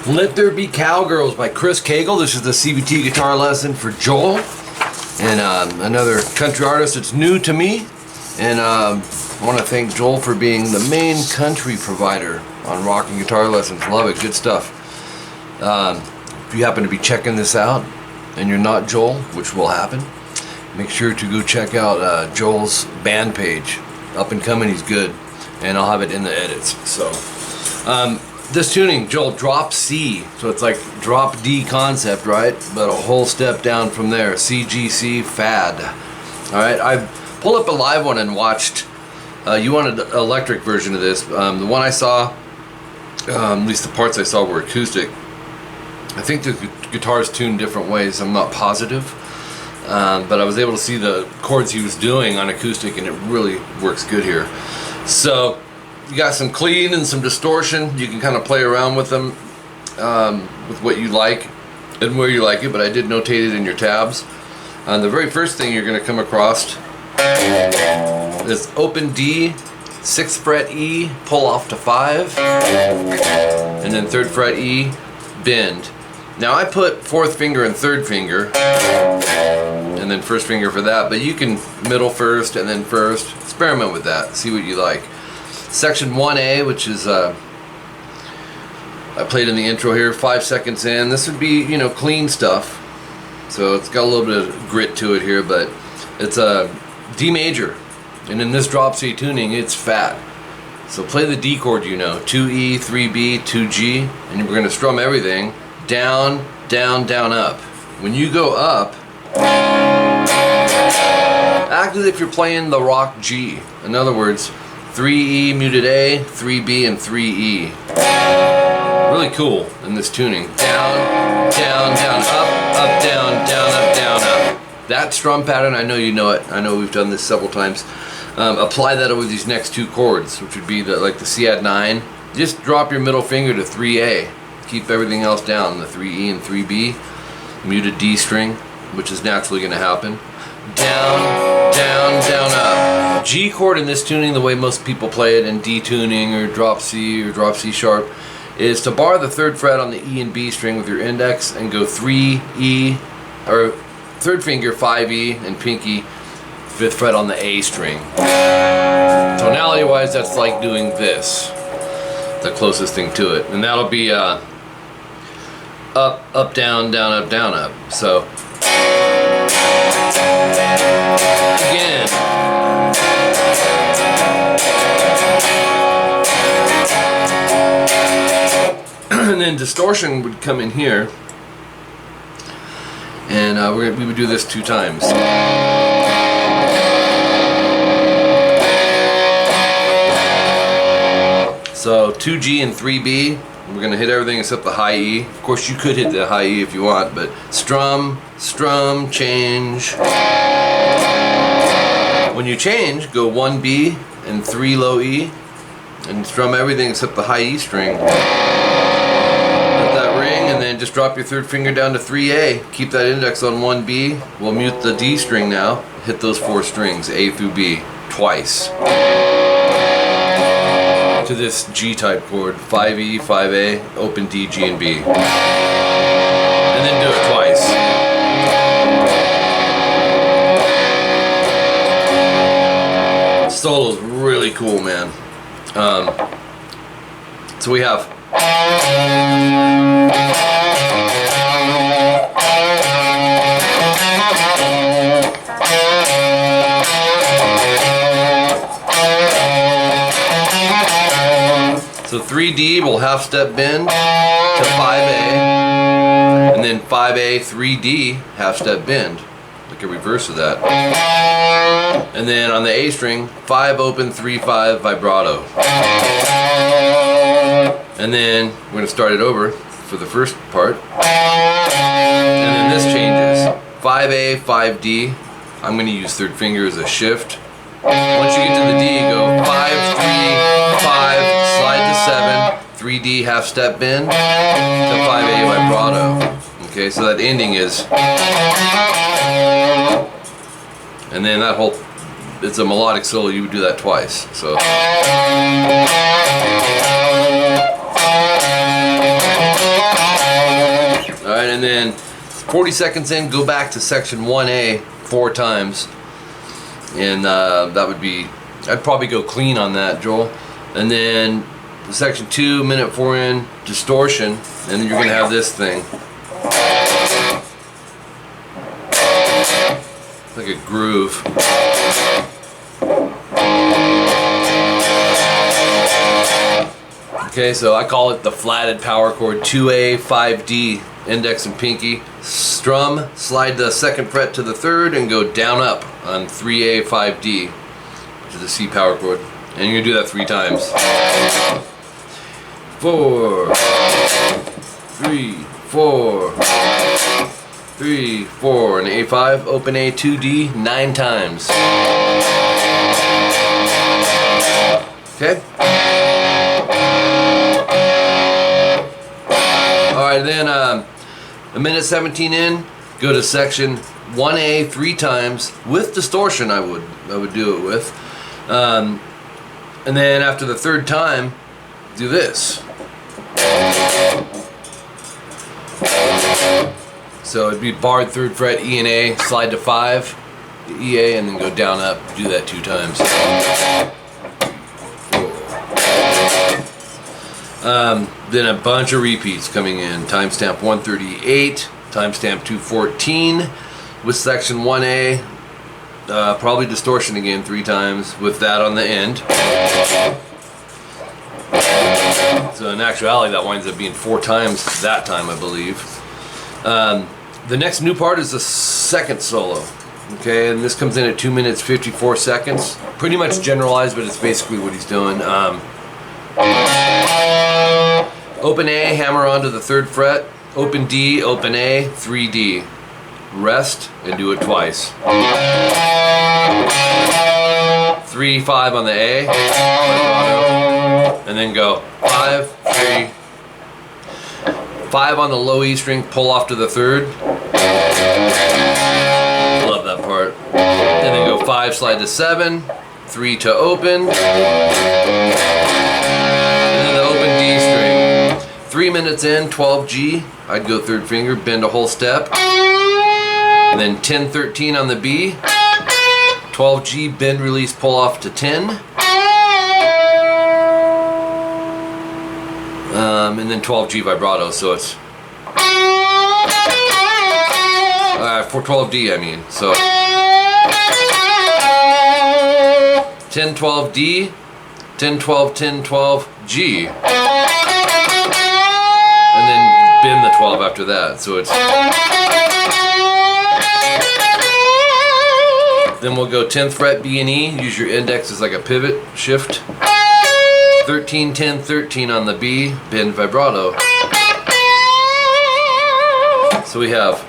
Let There Be Cowgirls by Chris Cagle. This is the CVT guitar lesson for Joel, and another country artist that's new to me. And I want to thank Joel for being the main country provider on Rocking Guitar Lessons. Love it, good stuff. If you happen to be checking this out and you're not Joel, which will happen, make sure to go check out Joel's band page. Up and coming, he's good, and I'll have it in the edits. So this tuning, Joel, drop C, so it's like drop D concept, right? But a whole step down from there, 𝐂𝐒𝐒𝐓𝐿. All right, I pulled up a live one and watched. You wanted the electric version of this. The one I saw, at least the parts I saw, were acoustic. I think the guitar's tuned different ways. I'm not positive, but I was able to see the chords he was doing on acoustic, and it really works good here. So you got some clean and some distortion. You can kind of play around with them with what you like and where you like it, but I did notate it in your tabs. The very first thing you're going to come across is open D, 6th fret E, pull off to 5, and then 3rd fret E, bend. Now I put 4th finger and 3rd finger, and then 1st finger for that, but you can middle first and then 1st. Experiment with that, see what you like. Section 1A, which is I played in the intro here, 5 seconds in. This would be, you know, clean stuff. So it's got a little bit of grit to it here, but it's a D major, and in this drop C tuning, it's fat. So play the D chord, you know, 2E, 3B, 2G, and we're going to strum everything down, down, down, up. When you go up, act as if you're playing the rock G. In other words, 3E muted A, 3B, and 3E. Really cool in this tuning. Down, down, down, up, down, down, up, down, up. That strum pattern, I know you know it. I know we've done this several times. Apply that over these next two chords, which would be like the C add 9. Just drop your middle finger to 3A. Keep everything else down, the 3E and 3B. Muted D string, which is naturally going to happen. Down, down, down, up. G chord in this tuning, the way most people play it in D tuning or drop C sharp, is to bar the 3rd fret on the E and B string with your index and go 3E, or 3rd finger 5E and pinky 5th fret on the A string. Tonality wise, that's like doing this, the closest thing to it, and that'll be up, up, down, down, up, down, up. So again, and then distortion would come in here, and we would do this 2 times. So 2G and 3B, we're going to hit everything except the high E. Of course, you could hit the high E if you want, but strum, strum, change. When you change, go 1B and 3 low E, and strum everything except the high E string. Let that ring, and then just drop your 3rd finger down to 3A. Keep that index on 1B. We'll mute the D string now. Hit those 4 strings, A through B, twice. To this G type chord, 5E, 5A, open D, G, and B. And then do it twice. Solo's really cool, man. So we have so 3D will half step bend to 5A, and then 5A, 3D, half step bend, like a reverse of that. And then on the A string, 5 open, 3, 5 vibrato. And then we're going to start it over. for the first part. And then this changes. 5A, 5D. I'm going to use third finger as a shift. Once you get to the D, you go 5, 3, 5, slide to 7, 3D half step bend to 5A vibrato. Okay, so that ending is, and then that whole, it's a melodic solo, you would do that twice. So alright, and then 40 seconds in, go back to section 1A 4 times. And that would be, I'd probably go clean on that, Joel. And then section 2, minute 4 in, distortion. And then you're going to have this thing. It's like a groove. Okay, so I call it the flatted power chord, 2A, 5D, index and pinky. Strum, slide the second fret to the third and go down up on 3A, 5D, which is the C power chord. And you're going to do that 3 times. 4, 3, 4, 3, 4, and A5, open A, 2D, 9 times. Okay? Alright, then a minute 17 in, go to section 1A 3 times with distortion. I would do it with, and then after the 3rd time, do this. So it'd be barred 3rd fret, E and A, slide to 5, E A, and then go down up. Do that 2 times. Then a bunch of repeats coming in. Timestamp 138, timestamp 214 with section 1A, probably distortion again 3 times with that on the end. So in actuality that winds up being 4 times that time, I believe. The next new part is the second solo. Okay, and this comes in at 2 minutes 54 seconds. Pretty much generalized, but it's basically what he's doing. Open A, hammer onto the 3rd fret. Open D, open A, 3D. Rest and do it twice. 3, 5 on the A, and then go 5, 3, 5 on the low E string, pull off to the 3rd. Love that part. And then go 5, slide to 7, 3 to open, and then the open D string. 3 minutes in, 12G, I'd go 3rd finger, bend a whole step, and then 10, 13 on the B, 12G, bend, release, pull off to 10, and then 12G vibrato, so it's for 12D, I mean, so 10, 12D, 10, 12, 10, 12, G, and then bend the 12 after that, so it's, then we'll go 10th fret, B and E, use your index as like a pivot shift, 13, 10, 13 on the B, bend vibrato. So we have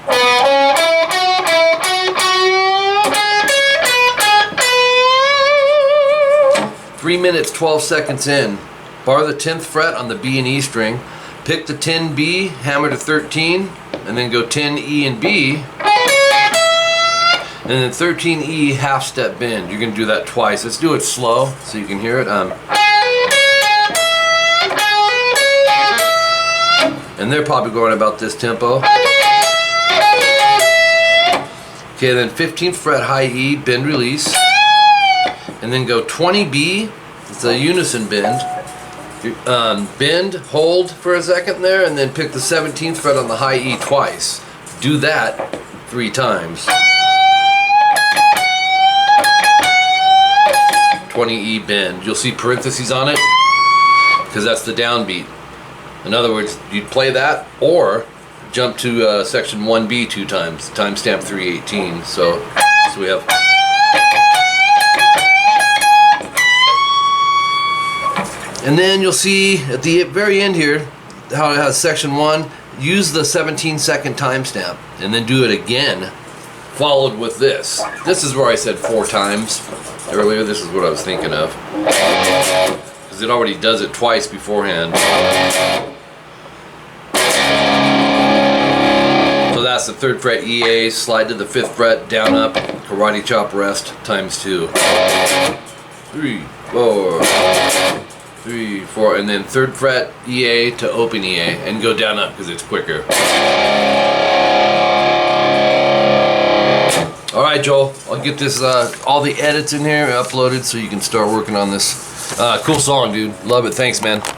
3 minutes 12 seconds in. Bar the 10th fret on the B and E string, pick the 10 B, hammer to 13, and then go 10 E and B, and then 13 E half step bend. You're going to do that twice. Let's do it slow so you can hear it. And they're probably going about this tempo. Okay, then 15th fret high E, bend release, and then go 20 B. It's a unison bend. Bend, hold for a second there, and then pick the 17th fret on the high E twice. Do that 3 times. 20 E bend. You'll see parentheses on it because that's the downbeat. In other words, you'd play that or jump to section 1B 2 times, timestamp 318. So we have. And then you'll see at the very end here, how it has section 1, use the 17-second timestamp and then do it again, followed with this. This is where I said 4 times earlier. This is what I was thinking of, because it already does it twice beforehand. So that's the 3rd fret E, A, slide to the 5th fret, down, up, karate chop, rest, times 2. 3, 4, 3, 4, and then 3rd fret E, A to open E, A, and go down, up, because it's quicker. Alright, Joel, I'll get this, all the edits in here uploaded so you can start working on this. Cool song, dude. Love it. Thanks, man.